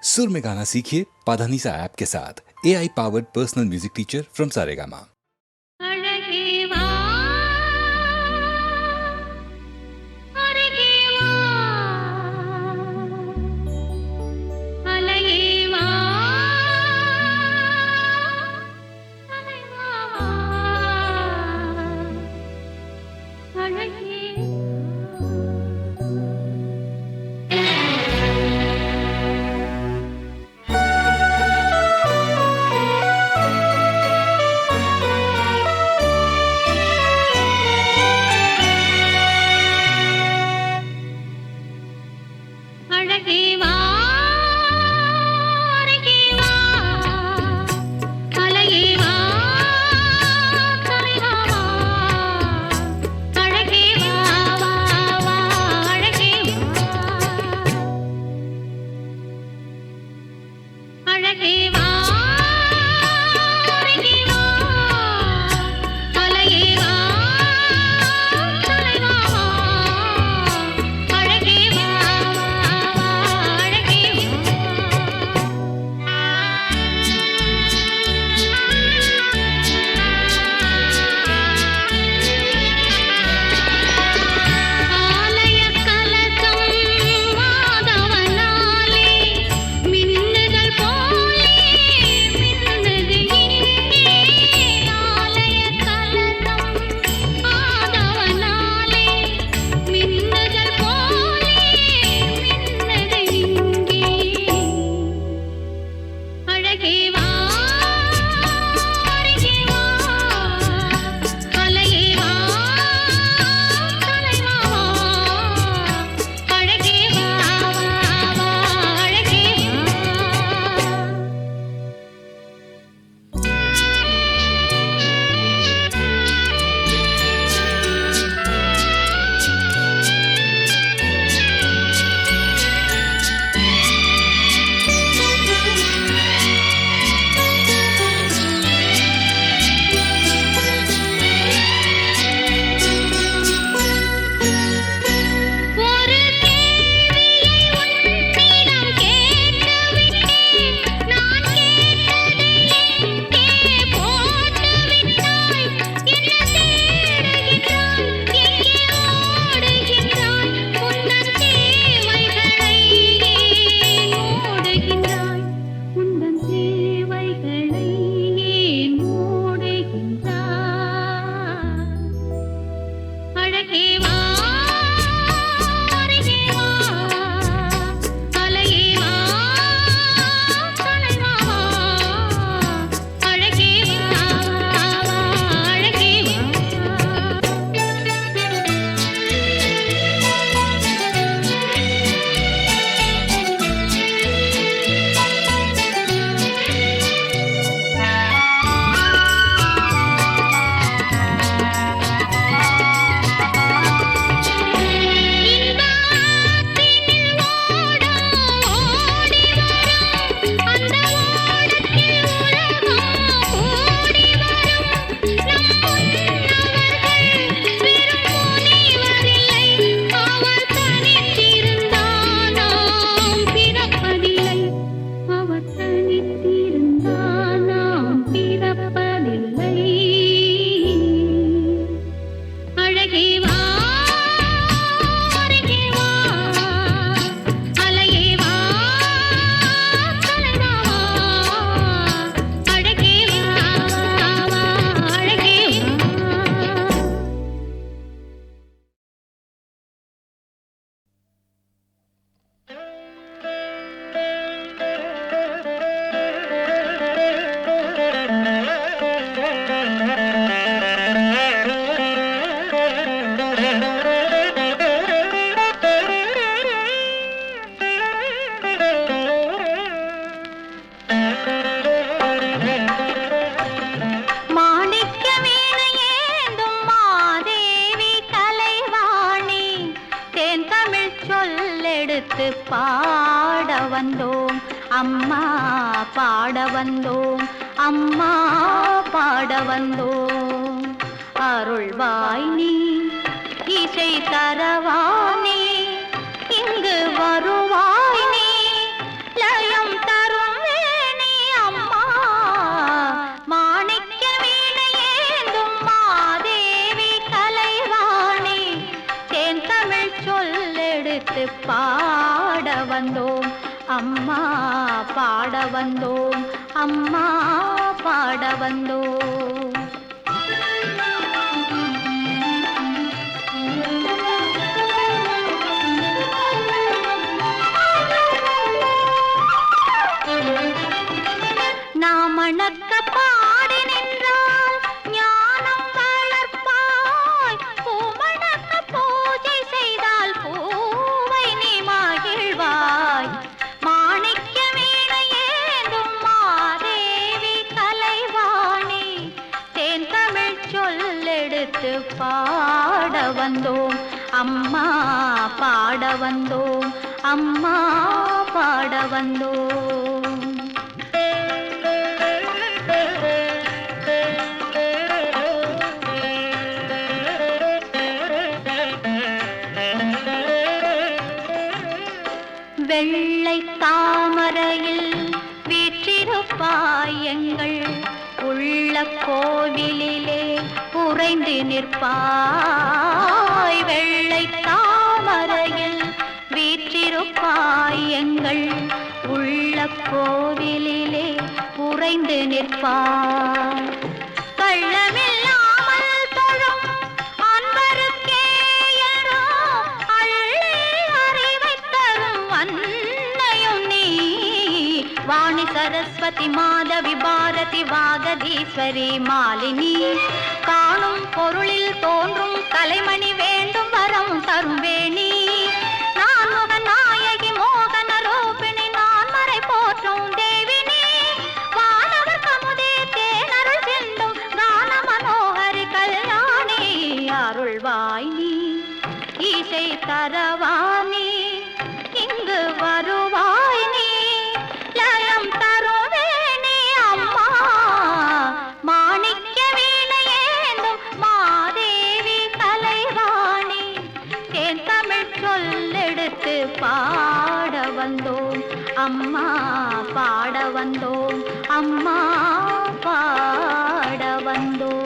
सुर में गाना सीखिए पाधानीसा ऐप के साथ। AI powered personal music teacher from Saregama. பாட வந்தோம் அம்மா, பாட வந்தோம் அம்மா, பாட வந்தோம். அருள்வாய் நீ, இசை தரவானே, இங்கு வருவாய் நீ, லயம் அம்மா பாட வந்தோம் அம்மா பாட வந்தோம். நாம் மணக்க பாடி நின்றால் ஞானம் வளர்ப்பாய், பூமணக்க பூஜை செய்தால் பூவை நீ மகிழ்வாய். மாணிக்க வீணையேந்தும் மாதேவி கலைவாணி, தேன் தமிழ் சொல்லெடுத்து பாட வந்தோம் அம்மா பாட வந்தோம் அம்மா பாட வந்தோம். வெள்ளை தாமரையில் வீற்றிருப்பாய், எங்கள் உள்ள கோவிலிலே உறைந்து நிற்பாய். வெள்ளை தாமரையில் வீற்றிருப்பாய், எங்கள் உள்ள கோவிலிலே உறைந்து நிற்பாய். கள்ளமில்லாமல் தொழும் அன்பருக்கே என்றோ அள்ளி அறிவை தரும் அன்னையும் நீ. வாணி சரஸ்வதி மாதவி பாரதி வாகதீஸ்வரி மாலினி, காணும் பொருளில் தோன்றும் கலைமணி வேண்டும் வரம் தரும் வேணி. நான் நாயகி மோகன ரூபிணி, நான் மறை போற்றும் தேவினி. வானவர் கமுதே தேனருள் சிந்தும் கான மனோகரி கல்யாணி. அருள்வாய் நீ ஈசை தரவாணி, இங்கு வருவாய் நீ லயம் தருவேணி அம்மா. மாணிக்க வீணையேந்தும் மாதேவி கலைவாணி, தேன் தமிழ் சொல்லெடுத்து பாட வந்தோம் அம்மா பாட வந்தோம் அம்மா பாட வந்தோம்.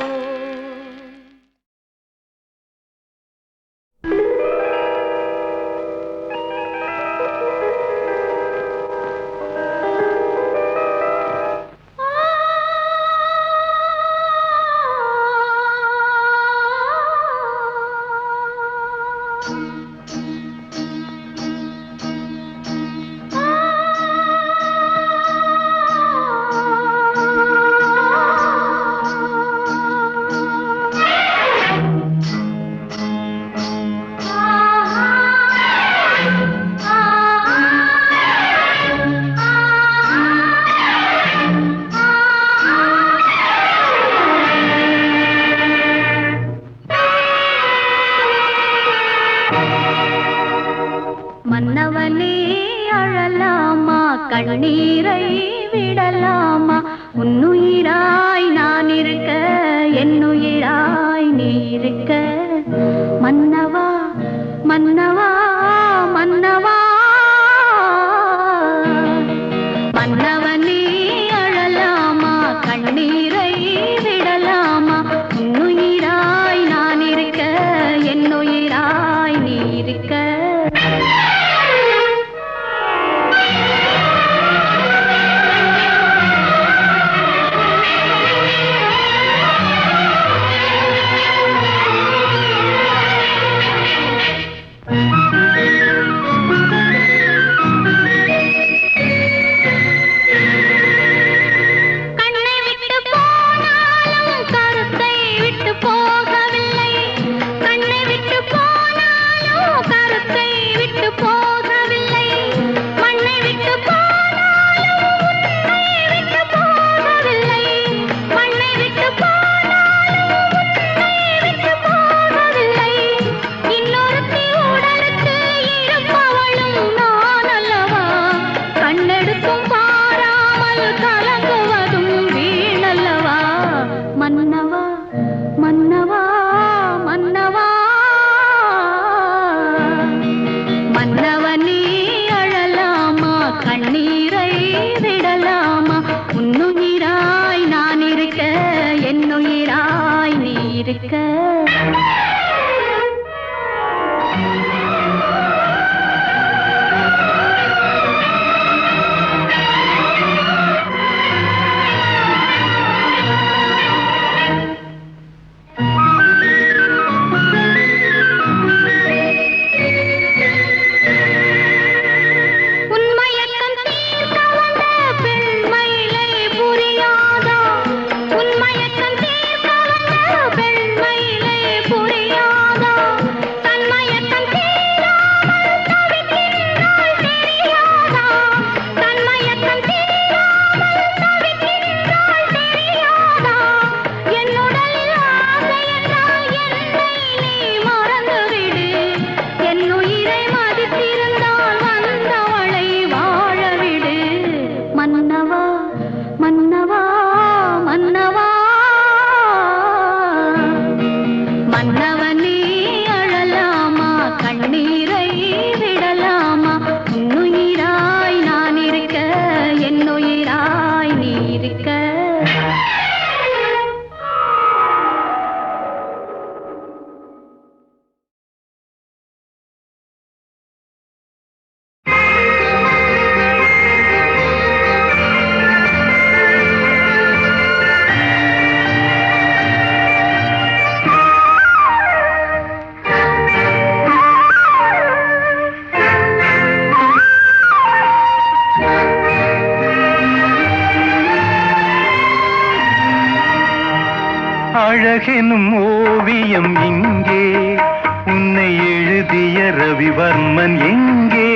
மன்னவனே அழலாமா, கண்ணீரை விடலாமா, உன்னுயிராய் நான் இருக்க என்னுயிராய் நீ இருக்க. மன்னவா மன்னவா மன்னவா, மன்னவனே அழலாமா, கண்ணீரை விடலாமா, உன்னுயிராய் நான் இருக்க என்னுயிராய் நீ இருக்க. இருக்க. அழகெனும் ஓவியம் இங்கே, உன்னை எழுதிய ரவிவர்மன் எங்கே?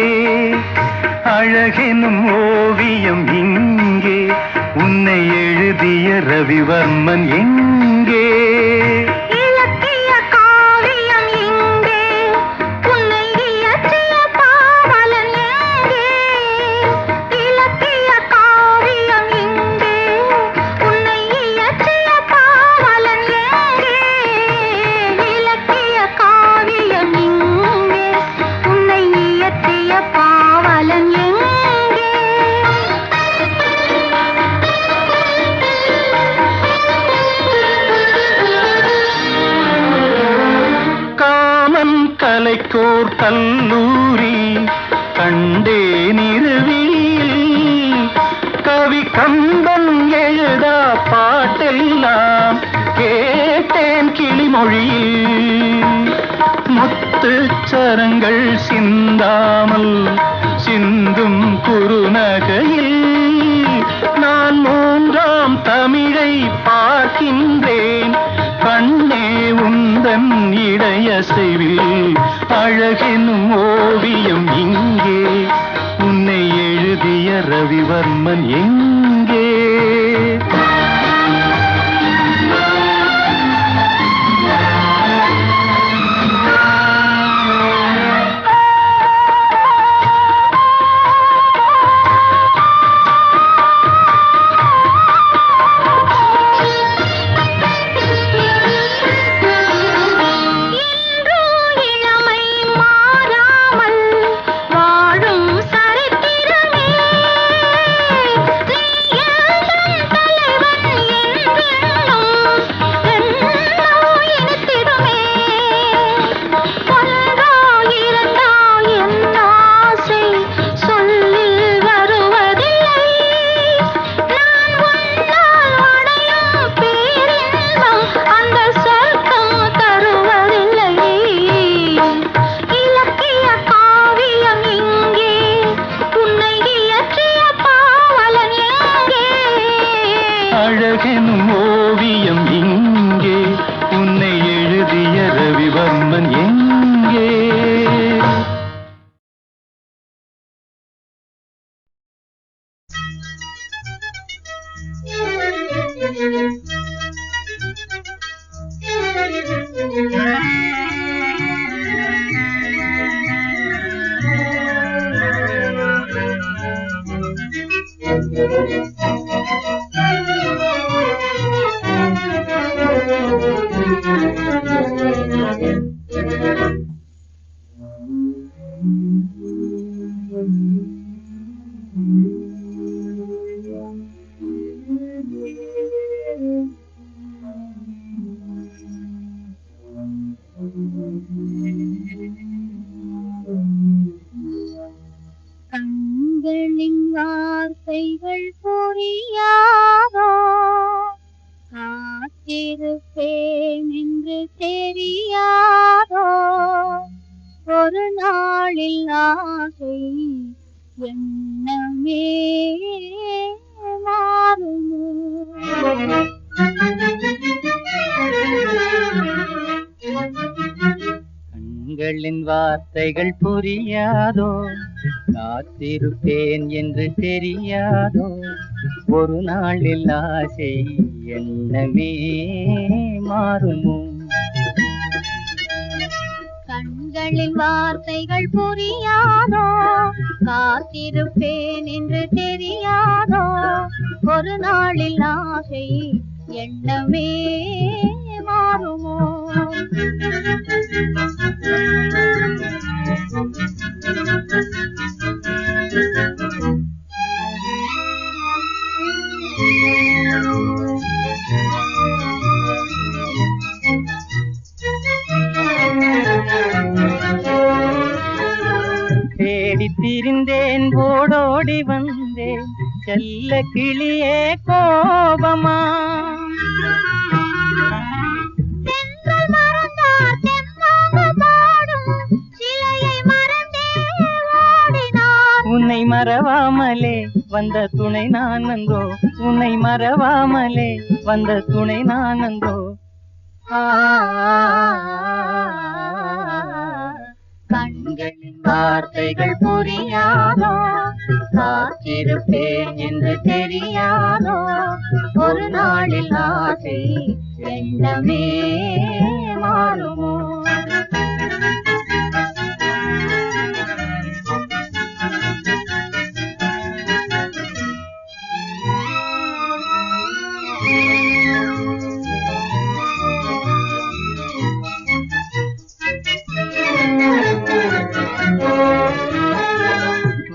அழகெனும் ஓவியம் இங்கே, உன்னை எழுதிய ரவிவர்மன் எங்கே? இலக்கிய காவியம் எங்கே? உன்னை இயற்றிய பாவலன் எங்கே? இலக்கிய காவியம் எங்கே? உன்னை இயற்றிய பாவலன் எங்கே? இலக்கிய காவியம் எங்கே? உன்னை இயற்றிய பாவலன் எங்கே? காமன் கலைக்கோர் கல்லூரி கண்டேன் இரவில், கவி கம்பன் எழுதா பாட்டெல்லாம் கேட்டேன் கிளிமொழியில். முத்துச்சரங்கள் சிந்தாமல் சிந்தும் குறுநகையில் நான் மூன்றாம் தமிழை பார்க்கின்றேன். கண்ணே உந்தன் இடையசைவில் அழகெனும் ஓவியம் இங்கே, உன்னை எழுதிய ரவிவர்மன் எங்கே? அழகெனும் ஓவியம் இங்கே, உன்னை எழுதிய ரவிவர்மன் எங்கே? கண்களின் வார்த்தைகள் புரியாதோ, காத்திருப்பேன் என்று தெரியாதோ, ஒரு நாளில் ஆசை எண்ணமே மாறுமோ? கண்களின் வார்த்தைகள் புரியாதோ, காத்திருப்பேன் என்று தெரியாதோ, ஒரு நாளில் ஆசை எண்ணமே மாறுமோ? கண்களின் வார்த்தைகள் புரியாதோ, காத்திருப்பேன் என்று தெரியாதோ, ஒரு நாளில் ஆசை எண்ணமே மாறுமோ? தேடித் திரிந்தேன், ஓடோடி வந்தேன், செல்ல கிளியே கோபமா? உன்னை மறவாமலே வந்த துணை நான் நந்தோ, உன்னை மறவாமலே வந்த துணை நான் நந்தோ, கண்களின் வார்த்தைகள் புரியாதோ, காத்திருப்பேன் என்று தெரியாதோ, ஒரு நாளில் ஆசை எண்ணமே மாறுமோ.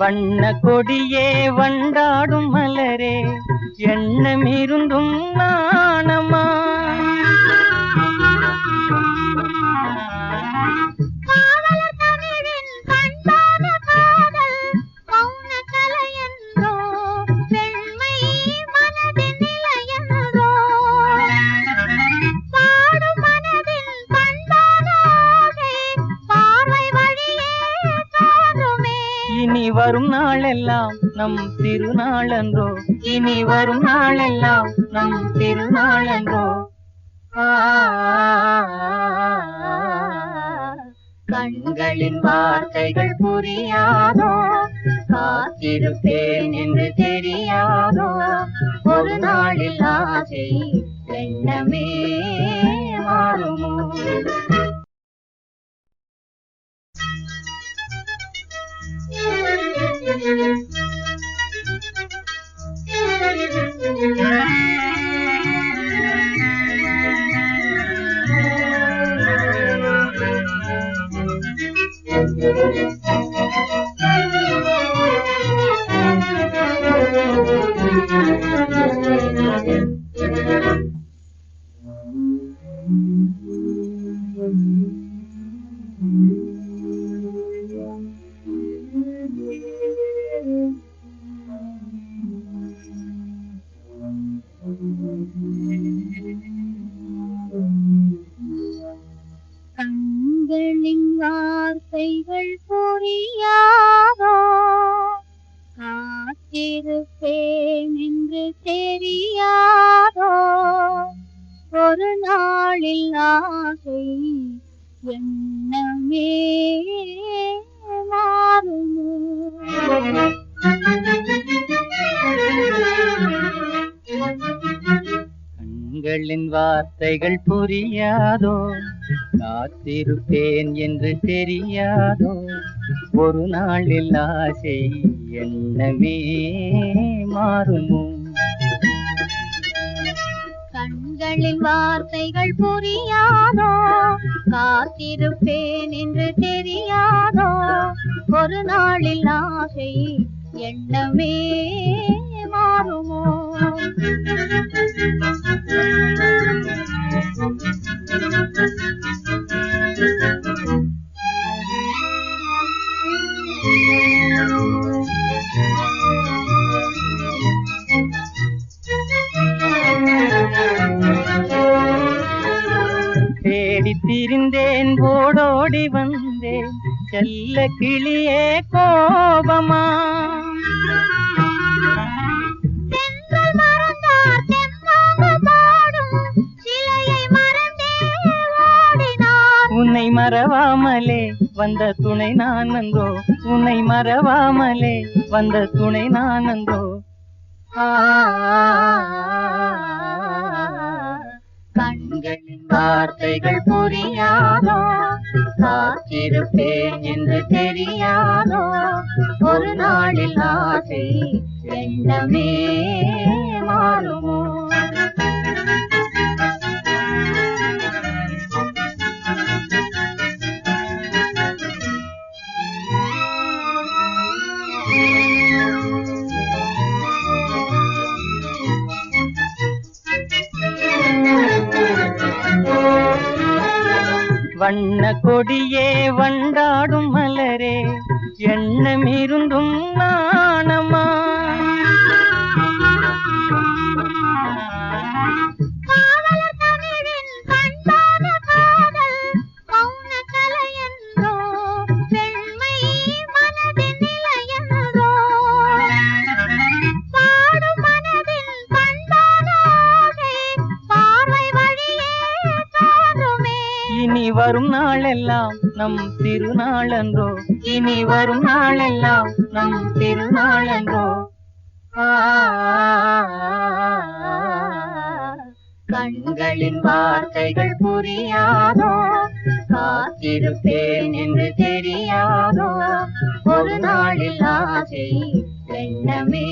வண்ண கொடியே வண்டாடும் மலரே, எண்ணம் இருந்தும் நாணமா. காவலர் தமிழின் கண்டான காதல் மௌன கலை என்றோ, பெண்மை மனதின் நிலை என்றோ, பாடும் மனதின் கண்டான ஆசை பார்வை வழியே தோன்றுமே. இனி வரும் நாளெல்லாம் நம் திருநாளன்றோ, இனி வரும் நாளெல்லாம் நம் திருநாளன்றோ. கண்களின் வார்த்தைகள் புரியாதோ, காத்திருப்பேன் என்று தெரியாதோ, ஒரு நாளில் ஆசை எண்ணமே மாறுமோ. கண்களின் வார்த்தைகள் புரியாதோ, காத்திருப்பேன் என்று தெரியாதோ, ஒரு நாளில் ஆசை எண்ணமே மாறுமோ. கண்களின் வார்த்தைகள் புரியாதோ, காத்திருப்பேன் என்று தெரியாதோ, ஒரு நாளில் ஆசை எண்ணமே மாறுமோ. கண்களின் வார்த்தைகள் புரியாதோ, காத்திருப்பேன் என்று தெரியாதோ, ஒரு நாளில் ஆசை எண்ணமே மாறுமோ. தேடித் திரிந்தேன் ஓடோடி வந்தேன், செல்ல கிளியே கோபமா. தென்றல் மறந்தார் தெம்மாக பாடும் சிலையை மறந்தே ஓடினார். உன்னை மறவாமலே வந்த துணை நான் அன்றோ, உன்னை மறவாமலே வந்த துணை நான் அன்றோ. கண்களின் வார்த்தைகள் புரியாதோ, காத்திருப்பேன் என்று தெரியாதோ, ஒரு நாளில் ஆசை எண்ணமே மாறுமோ. வண்ண கொடியே வண்டாடும் மலரே, எண்ணம் இருந்தும் நாணமா. காவலர் தமிழின் கண்டான காதல் மௌன கலை என்றோ, பெண்மை மனதின் நிலை என்றோ, பாடும் மனதின் கண்டான ஆசை பார்வை வழியே தோன்றுமே. வரும் நாளெல்லாம் நம் திருநாளன்றோ, இனி வரும் நாளெல்லாம் நம் திருநாளன்றோ. கண்களின் வார்த்தைகள் புரியாதோ, காத்திருப்பேன் என்று தெரியாதோ, ஒரு நாளில் ஆசை எண்ணமே